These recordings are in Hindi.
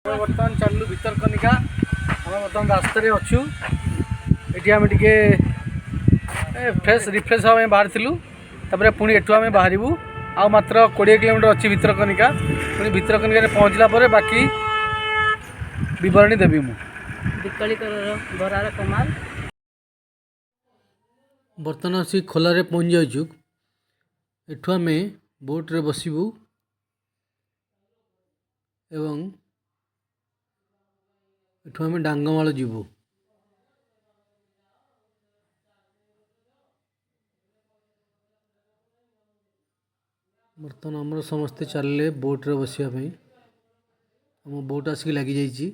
बर्तमान चलू भितरकनिका आम बर्तमान रास्त अच्छु ये आम टे फ्रेश रिफ्रेश हाँ बाहर तापर पुणी एठू आम बाहर आ मात्र 20 किलोमीटर अच्छी भितरकनिका पुणी भितरकनिका पहुँचला बाकी बरणी देवी बरार कमाल बर्तमान आसी खोलारे पहुँच जाइछु एठू आम बोट्रे बसबू एवं एठू आम डांगमाल जीवु। बर्तमान आमर समस्ते चलले बोट्रे बसापी आम बोट आसिक लगी जाइए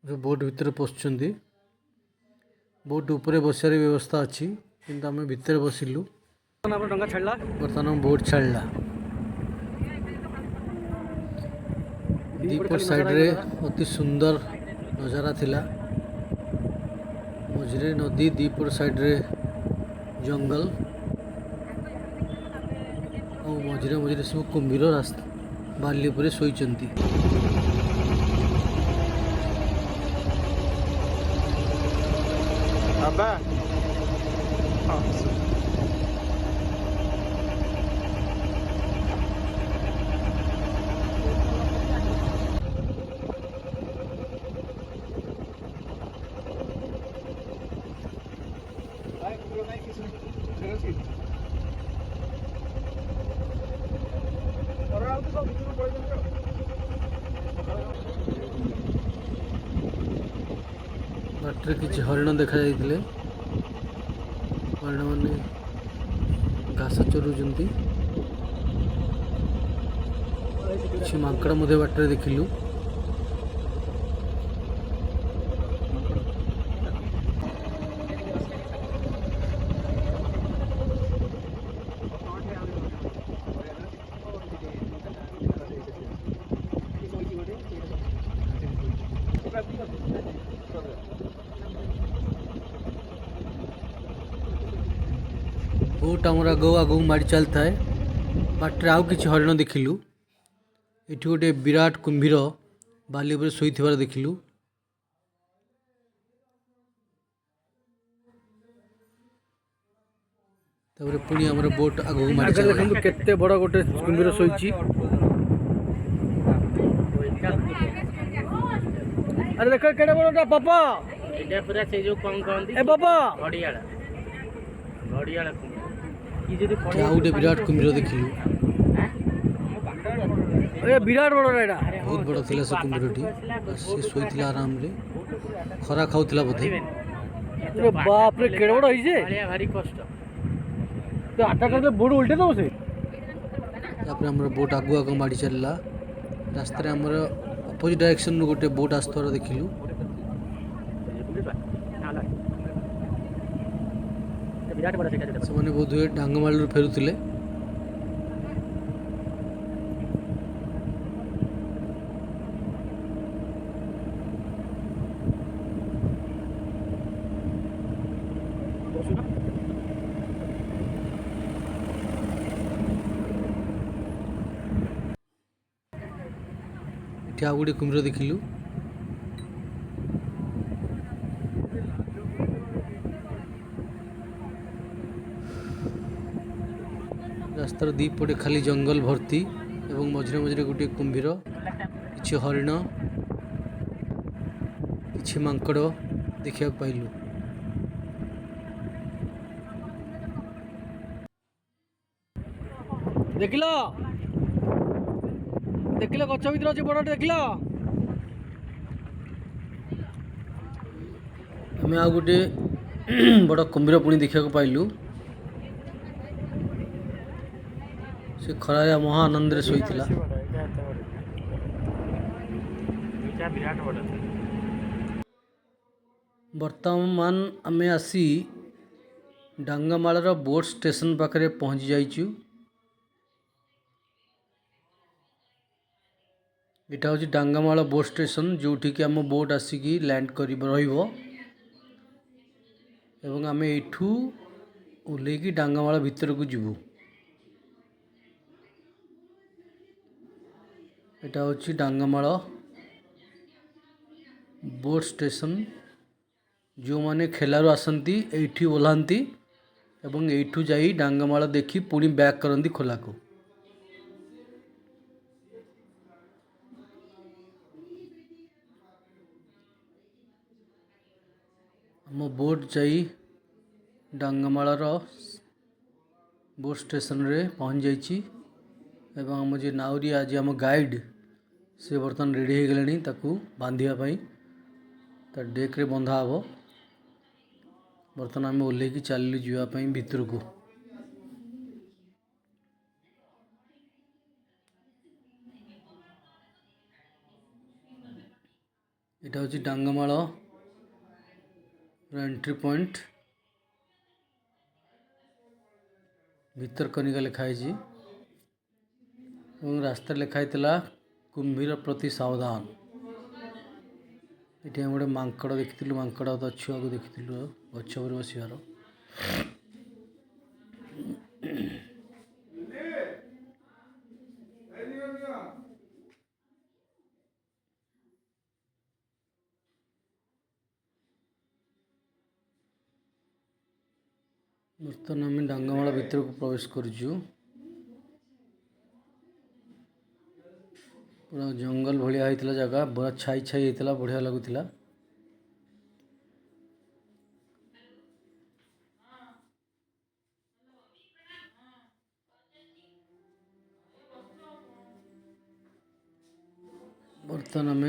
जो बोट भितर पशुंट बोट उपरे बसार व्यवस्था अच्छी किंतु आम भितर बसिलु डा छाड़ा बर्तमान बोट छाड़ा दीपट साइड रे अति सुंदर नजारा थिला मझे नदी दीपट साइड रे जंगल और मझे मझे सब कुंभीर रास्ता बाली पर शोचंती बाटर किसी हरिण देखा जाइए हरिण मैंने घास चरुंच किसी मांकड़ बाटर देखिलु बोट आमर आग माड़ी चलता है बाटर आउ कि हरिण देखिलु ये गोटे विराट कुंभीर बाली पर शोइथिबार देखिलु तापर पुणी आमर बोट आग माड़ी चलता केते बड़ गोटे कुंभीर शोइछि अरे देख केडे बड़टा पापा एटा पूरा से जो कौन कहंदी ए पापा घड़ियाला घड़ियाला गोटे विराट कुंभीर देखिलु ए विराट बड़ एटा बहुत बड़ थिला से कुंभीरटी से सोइथिला आराम रे खरा खाउथिला बोधे अरे बाप रे केडे बड़ होइजे भारी कष्ट तो आटा करके बोट उल्टे दो से तापर हमर बोट आगु आगु माड़ी चलला रास्ता रे हमर अपोजिट डायरेक्शन रो गोटे बोट आस्तरा देखिलु से बोध हुए डांगमाल फेरुले आ गोटे कुम्भीर देखिलु रास्तार दी पटे खाली जंगल भर्ती एवं मझे मझे गोटे कुंभीर किछि हरिण किछि मांकड़ देखा पाइलु देखिल देखिल गच भर अच्छे बड़े देखिल आम आ गोटे बड़ कुंभीर पुणी देखा पाइलु से खरा महा आनंद रे सोइथिला वर्तमान आमे आसी डांगमाल बोट स्टेशन पाखे पहुँची जाइचु यहाँ हूँ डांगमाल बोट स्टेशन जोठी कि आम बोट आसिकी लैंड कर रही एवं आम एठू ओह्लैकी डांगमाल भितर को जीवु। एटा होची डांगमाल बोट स्टेशन। जो माने खेलारू आसंती एठी ओह्लांती एवं एठू जाई डांगमाल देखी पुणी बैक करंती खोला को। आम बोट जाई डांगमाल बोट स्टेशन रे पहुँच जाइछि एवं आम जे नाउरी आज आम गाइड से बर्तमान रेडी हो गले ताकू बांधिया ता डेक रे बंधा हबो। बर्तमान आम ओह्लैकी चलू जावाई भितर को। एटा होची डांगमाल एंट्री पॉइंट। भीतर कनिका लिखाई रास्ता लिखाई कुंभीर प्रति सावधान। ये गोटे मांकड़ देखी मांकड़ तो छुआ को देखी गछ पर बसबार। बर्तमान आम डांगमाल भितर को प्रवेश करुचु। पूरा जंगल भाया होता जगह पूरा छाई छाई होता बढ़िया लगुला। बर्तमान आम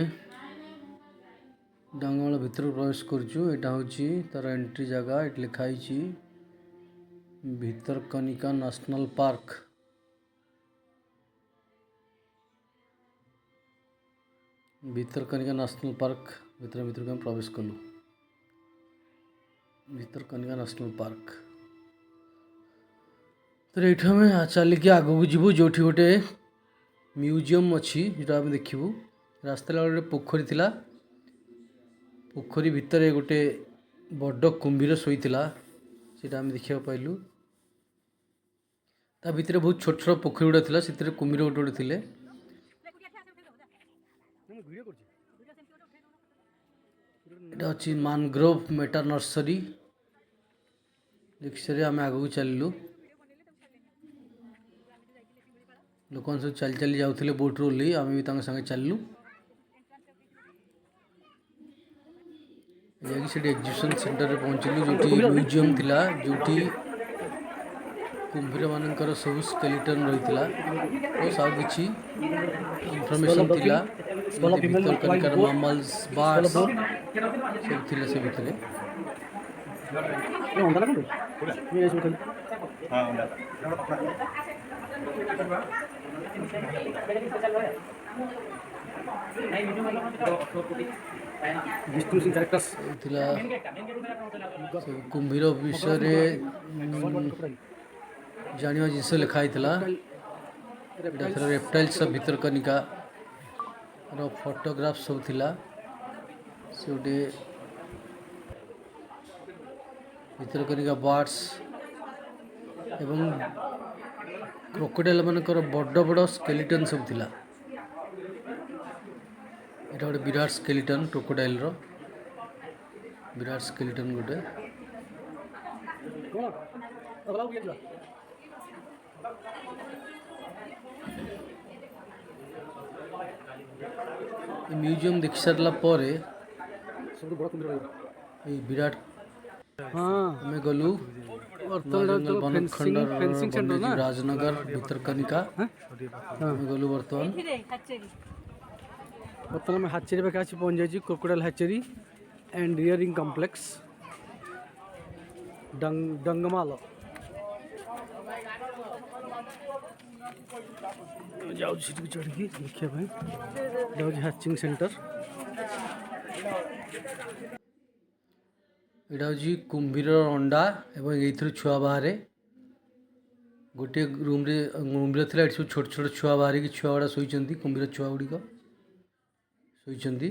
डांगमाल भितर प्रवेश करुचु। यहाँ हूँ तार एंट्री जगह। ये लिखाई Bhitarkanika national park. Bhitarkanika national park भीतर को प्रवेश कलु। भितरकनिका नेशनल पार्क तो ये आम चलिए आग को जीवु जो गोटे म्यूजियम अच्छी जो आम देखू। रास्ता गोटे पोखरी थिला। पोखरी भितर गोटे बड़ कुंभीर शोईथिला सेटा आम देखा पाइलु। ता भितर बहुत छोट छोट पोखरी गुड़ा थिला से कुंभीर गोटे गोटे थिले। एटा अच्छी मानग्रोव मेटा नर्सरी देखिए आम आग को चलू। लोक सब चली चली जाऊे बोट रू ओह्लि आम भी संगे चलू। जाकि एग्जिबिशन सेंटर रे पहुँचलु जो म्यूजियम थिला जो कुंभीर मानकर सब स्केलेटन रही तो सब किसी इनफॉरमेशन थिला। भितरकनिकार मामल्स बर्ड्स सब थिले से भितर। कुंभीर विषय जानिया जिनस लिखाई रेप्टाइल्स भितरकनिका फोटोग्राफ सब थिला। से गोटे भितरकनिका बर्ड्स एवं क्रोकोडाइल मानकर बड़ बड़ स्केलेटन सब थिला। एटा गोटे विराट स्केलेटन क्रोकोडाइल रो विराट स्केलेटन गोटे। म्यूजियम देख सारा पर विराट आम गलु राजनगर भितरकनिका गलु। बर्तमान में हाचेरी पाखे आसी पहुँच जाइए क्रोकोडाइल हाचेरी एंड रियरिंग कॉम्प्लेक्स डंगमाल। जाऊँ चढ़ की देखा जाऊँ हैचिंग सेंटर। यहाँ हूँ कुंभीर अंडा एवं ये छुआ बाहर गोटे रूम रे कुंभीर थी। सब छोट छोट छुआ बाहर कि छुआ गुड़ा शोचती कुंभीर छुआ गुड़िक शोचती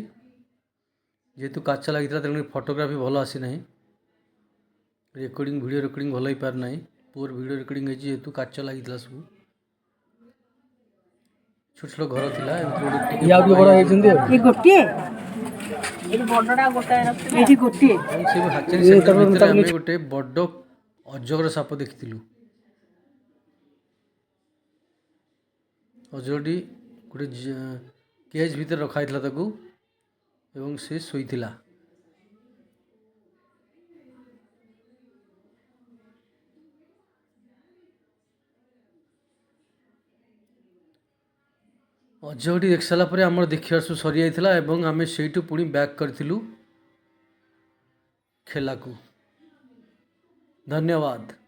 जेहेतु काचा लगी तेणु फोटोग्राफी भल आसी ना। ରେକର୍ଡ଼ିଂ ଭିଡ଼ିଓ ରେକର୍ଡ଼ିଂ ଭଲ ହେଇପାରୁନାହିଁ। ପୁଅର ଭିଡ଼ିଓ ରେକର୍ଡ଼ିଂ ହେଇଛି ଯେହେତୁ କାଚ ଲାଗିଥିଲା ସବୁ। ଛୋଟ ଛୋଟ ଘର ଥିଲା ଏମିତି ଗୋଟେ ଇଏ ଆଉ ଟିକେ ବଡ଼ ହେଇଛନ୍ତି ଆଉ। ଏ ଗୋଟିଏ ଏଠି ବଡ଼ଟା ଗୋଟାଏ ରଖିଲେ ଏଠି ଗୋଟିଏ ଏବଂ ସେ ହାଚେରୀ ଇଏ ସେଣ୍ଟର ତାକୁ- ଭିତରେ ତାକୁ ଆମେ ନେଇ- ଗୋଟେ ବଡ଼ ଅଜଗର ସାପ ଦେଖିଥିଲୁ। ଅଜଗରଟି ଗୋଟେ କେଜ୍ ଭିତରେ ରଖା ହେଇଥିଲା ତାକୁ ଏବଂ ସେ ଶୋଇଥିଲା। ଅଜଗରଟି ଦେଖି ସାରିଲା ପରେ ଆମର ଦେଖିବା ସବୁ ସରିଯାଇଥିଲା ଏବଂ ଆମେ ସେଇଠୁ ପୁଣି ବ୍ୟାକ୍ କରିଥିଲୁ ଖେଲାକୁ। ଧନ୍ୟବାଦ।